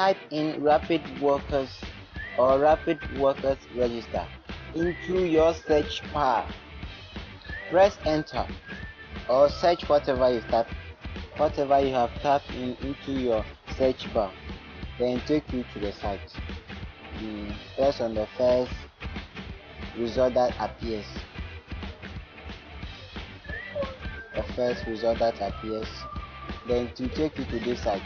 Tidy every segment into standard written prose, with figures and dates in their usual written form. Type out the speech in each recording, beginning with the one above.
type in Rapid Workers or Rapid Workers Register into your search bar. Press enter or search whatever you have tapped into your search bar, then take you to the site. Press on the first result that appears. Then to take you to this site.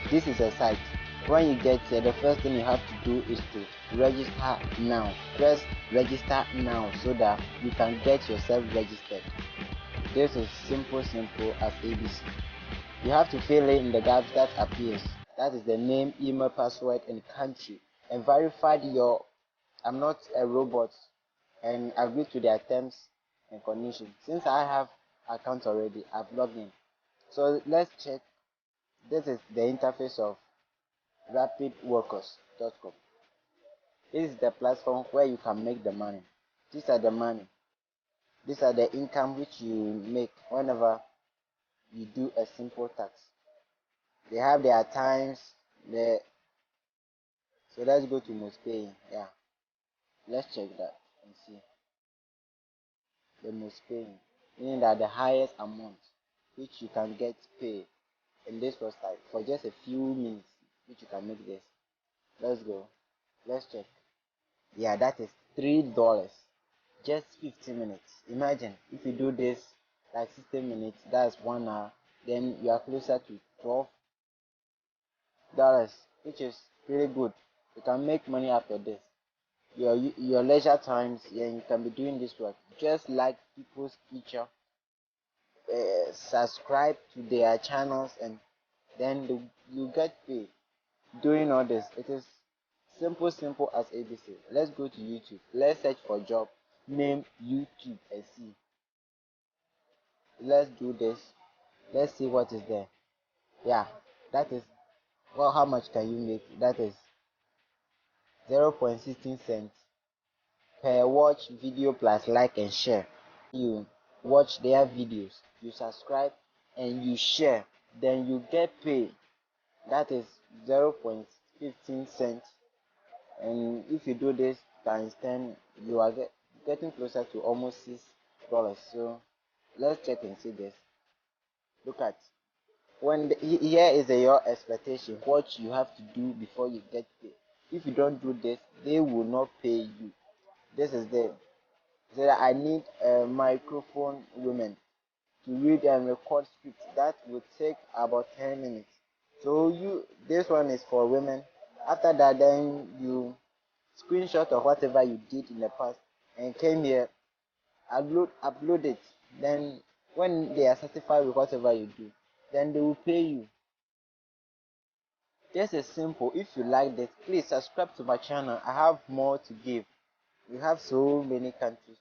This is a site. When you get here, the first thing you have to do is to register now. Press register now so that you can get yourself registered. This is simple as ABC. You have to fill in the gaps that appears. That is the name, email, password, and country. And verify your I'm not a robot, and agree to their terms and conditions. Since I have account already, I've logged in. So let's check. This is the interface of rapidworkers.com. This is the platform where you can make the money. These are the money. These are the income which you make whenever you do a simple task. They have their times. So let's go to most paying. Yeah, let's check that and see. The most paying, meaning that the highest amount which you can get paid in this website for just a few minutes, which you can make this. Let's go. Let's check. Yeah, that is $3. Just 15 minutes. Imagine if you do this like 60 minutes, that's 1 hour, then you are closer to $12, which is really good. You can make money after this. Your leisure times, yeah, you can be doing this work. Just like people's picture, subscribe to their channels, and then you get paid doing all this. It is simple as ABC. Let's go to YouTube. Let's search for job, name YouTube, and see. Let's do this. Let's see what is there. Yeah, that is, well, how much can you make? That is 0.16 cents per watch video plus like and share. You watch their videos, you subscribe, and you share, then you get paid. That is 0.15 cents. And if you do this times 10, you are getting closer to almost $6. So let's check and see this. Look at here is your expectation, what you have to do before you get paid. If you don't do this, they will not pay you. This is the so that I need a microphone women to read and record scripts. That would take about 10 minutes. So this one is for women. After that, then you screenshot of whatever you did in the past and came here, upload it. Then when they are satisfied with whatever you do, then they will pay you. This is simple. If you like this, please subscribe to my channel. I have more to give. We have so many countries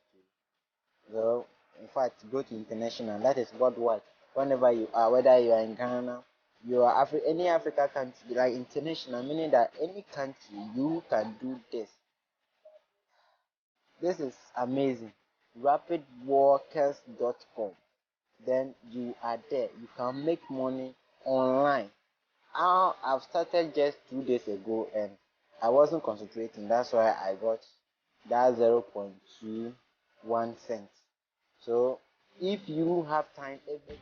to go. In fact, go to international. That is worldwide. Whenever you are, whether you are in Ghana, you are any Africa country, like international, meaning that any country you can do this. This is amazing. Rapidworkers.com. Then you are there. You can make money online. I've started just 2 days ago and I wasn't concentrating. That's why I got that 0.21 cents. So if you have time every